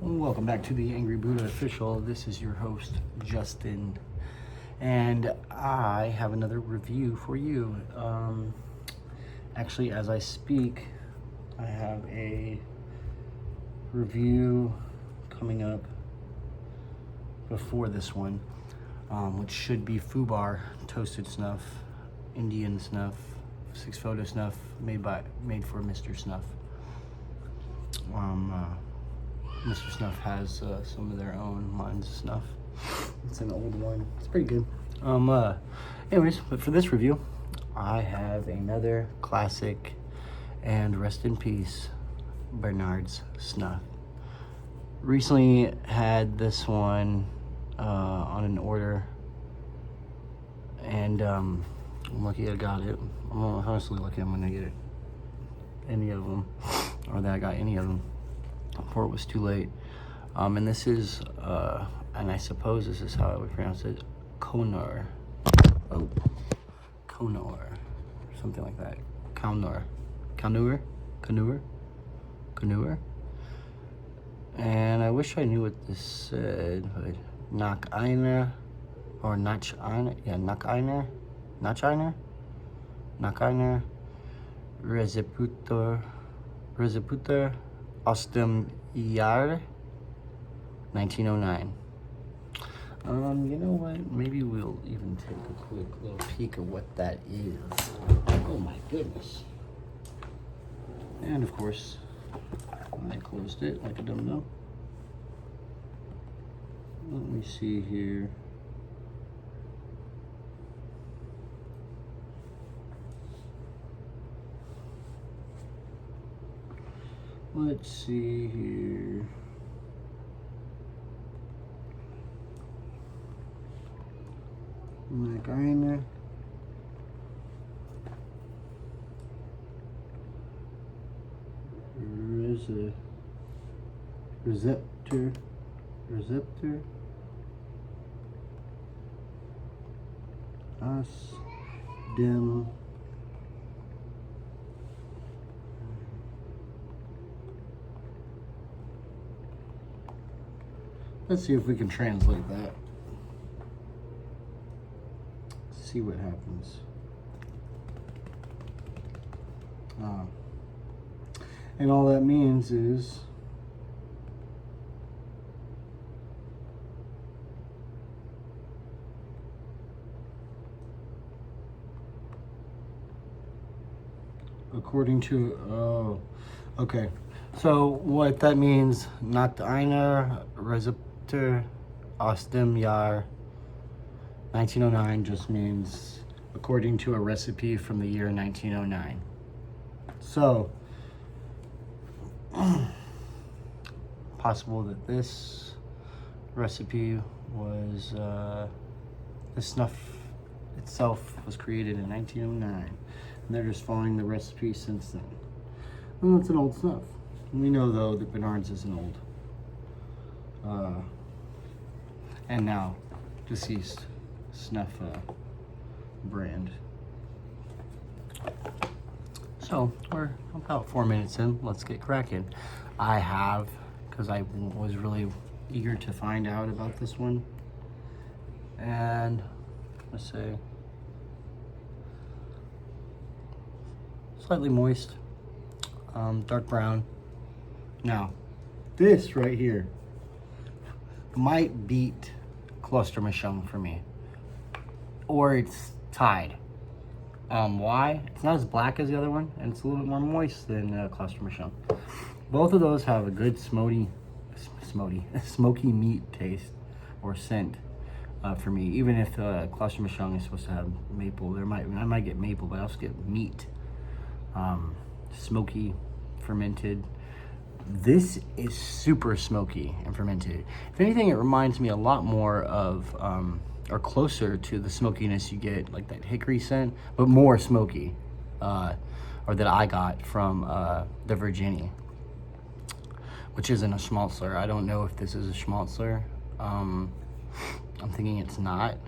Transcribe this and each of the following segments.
Welcome back to the Angry Buddha Official. This is your host, Justin, and I have another review for you. Actually, as I speak, I have a review coming up before this one, which should be Fubar Toasted Snuff, Indian Snuff, 6 photo snuff made for Mr. Snuff. Mr. Snuff has some of their own. Mine's Snuff. It's an old one. It's pretty good. Anyways, but for this review, I have another classic and rest in peace Bernard's Snuff. Recently had this one on an order, and I'm lucky I got it. I'm honestly lucky I'm gonna get it. Any of them, or that I got any of them before it was too late. And this is, and I suppose this is how I would pronounce it, Kownoer. Oh, Kownoer, something like that. Kownoer. And I wish I knew what this said, but Nach einer, or Nach einer, yeah, Nach einer Rezeputer aus dem Jahr 1909. You know what? Maybe we'll even take a quick little peek at what that is. Oh my goodness. And of course, I closed it like a dumb-dumb. Let me see here. Let's see here. Magina. Receptor. Us. Dem. Let's see if we can translate that. See what happens. And all that means is according to, okay. So what that means, Nach einer Rezeptur aus dem Jahr 1909 just means according to a recipe from the year 1909. So, possible that this recipe was, the snuff itself was created in 1909. And they're just following the recipe since then. Well, it's an old snuff. We know, though, that Bernard's is an old, and now deceased Snuff brand. So we're about 4 minutes in. Let's get cracking. I have, because I was really eager to find out about this one, and let's say slightly moist, dark brown. Now, this right here might beat Cluster Michung for me, or it's tied. Why? It's not as black as the other one, and it's a little bit more moist than Cluster Michung. Both of those have a good smoky meat taste or scent for me. Even if Cluster Michung is supposed to have maple, I might get maple, but I also get meat, smoky, fermented. This is super smoky and fermented. If anything, it reminds me a lot more of, or closer to the smokiness you get, like that hickory scent, but more smoky, or that I got from the Virginia, which isn't a Schmaltzler. I don't know if this is a Schmaltzler. I'm thinking it's not.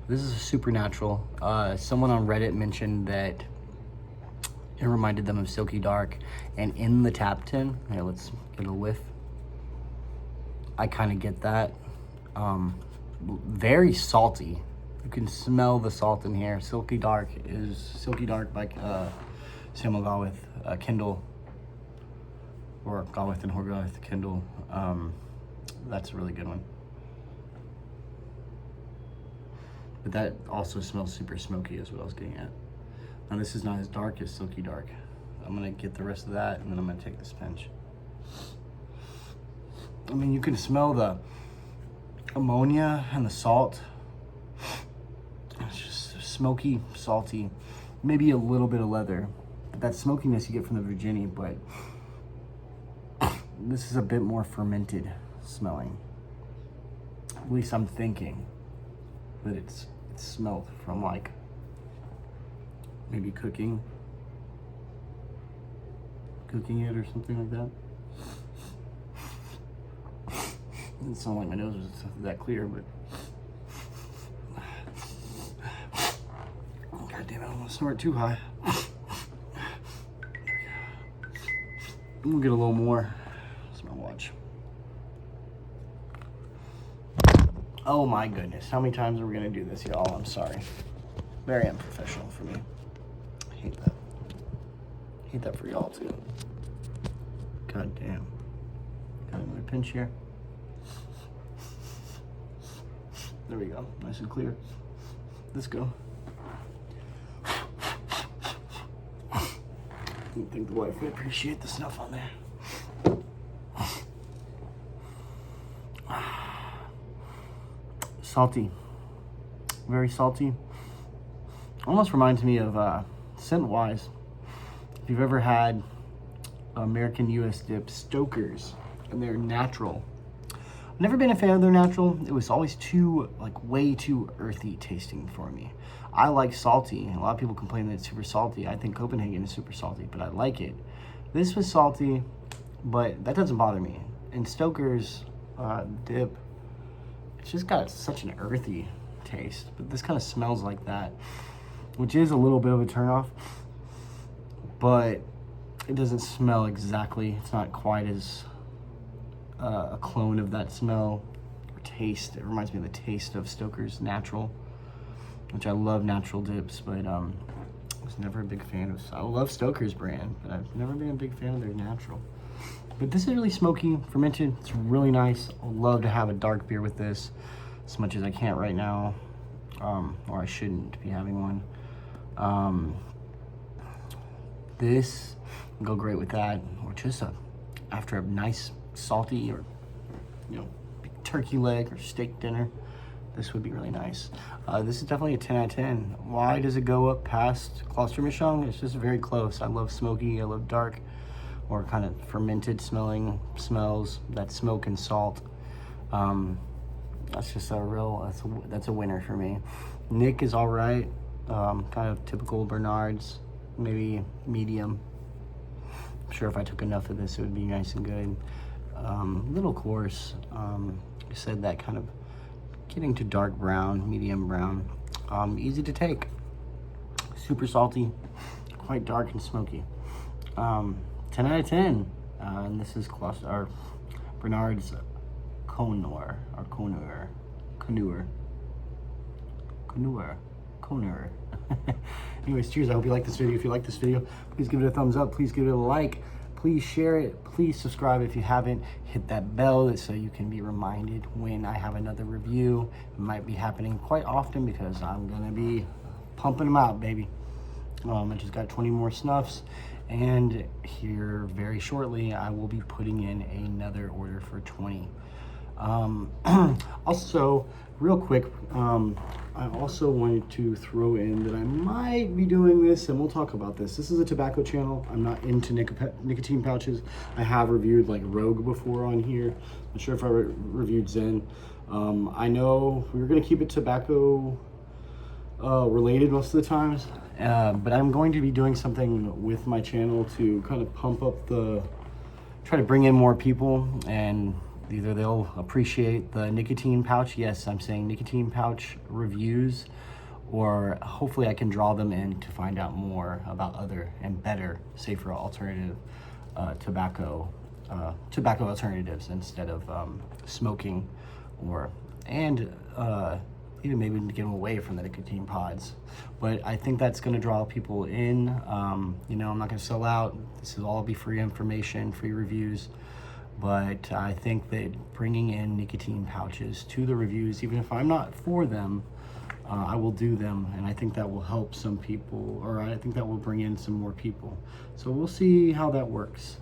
This is a supernatural. Someone on Reddit mentioned that it reminded them of Silky Dark, and in the tap tin, here, let's get a whiff. I kind of get that. Very salty. You can smell the salt in here. Silky Dark by Samuel Gawith, Kindle, or Gawith and Horgath Kindle. That's a really good one. But that also smells super smoky is what I was getting at. Now this is not as dark as Silky Dark. I'm gonna get the rest of that and then I'm gonna take this pinch. I mean, you can smell the ammonia and the salt. It's just smoky, salty, maybe a little bit of leather. But that smokiness you get from the Virginia, but this is a bit more fermented smelling. At least I'm thinking that it's smelled from like maybe cooking it or something like that. It doesn't sound like my nose was that clear, but God damn it, I don't want to snort too high. We'll get a little more. That's my watch. Oh my goodness, how many times are we gonna do this, y'all? I'm sorry. Very unprofessional for me. I hate that. I hate that for y'all too. God damn. Got another pinch here. There we go, nice and clear. Let's go. I don't think the wife would appreciate the snuff on there. Salty, very salty. Almost reminds me of scent-wise. If you've ever had American US Dip Stokers, and they're natural. I've never been a fan of their natural. It was always way too earthy tasting for me. I like salty. A lot of people complain that it's super salty. I think Copenhagen is super salty, but I like it. This was salty, but that doesn't bother me. And Stoker's dip, it's just got such an earthy taste, but this kind of smells like that, which is a little bit of a turnoff, but it doesn't smell exactly. It's not quite as a clone of that smell or taste. It reminds me of the taste of Stoker's Natural, which I love natural dips, but I was never a big fan of. I love Stoker's brand, but I've never been a big fan of their natural. But this is really smoky, fermented. It's really nice. I'd love to have a dark beer with this, as much as I can't right now, or I shouldn't be having one. This will go great with that, or just after a nice salty or turkey leg or steak dinner. This would be really nice. This is definitely a 10 out of 10. Why does it go up past Klostermischung? It's just very close. I love smoky, I love dark, or kind of fermented smelling smells, that smoke and salt. That's just that's a winner for me. Nick is all right, kind of typical Bernard's, maybe medium. I'm sure if I took enough of this, it would be nice and good. Little coarse. I said that kind of getting to dark brown, medium brown. Easy to take. Super salty, quite dark and smoky. 10 out of 10. And this is Bernard's Kownoer, or Kownoer. Anyways, cheers. I hope you like this video. If you like this video, please give it a thumbs up. Please give it a like. Please share it. Please subscribe if you haven't. Hit that bell so you can be reminded when I have another review. It might be happening quite often because I'm gonna be pumping them out, baby. I just got 20 more snuffs, and here very shortly I will be putting in another order for 20. Also, real quick, I also wanted to throw in that I might be doing this, and we'll talk about this. This is a tobacco channel. I'm not into nicotine pouches. I have reviewed like Rogue before on here. I'm sure if I reviewed Zen. I know we were gonna keep it tobacco related most of the times, but I'm going to be doing something with my channel to kind of pump up try to bring in more people, and either they'll appreciate the nicotine pouch, yes, I'm saying nicotine pouch reviews, or hopefully I can draw them in to find out more about other and better, safer alternative tobacco tobacco alternatives instead of smoking, or even maybe get them away from the nicotine pods. But I think that's going to draw people in. You know, I'm not going to sell out. This will all be free information, free reviews. But I think that bringing in nicotine pouches to the reviews, even if I'm not for them, I will do them, and I think that will help some people, or I think that will bring in some more people. So we'll see how that works.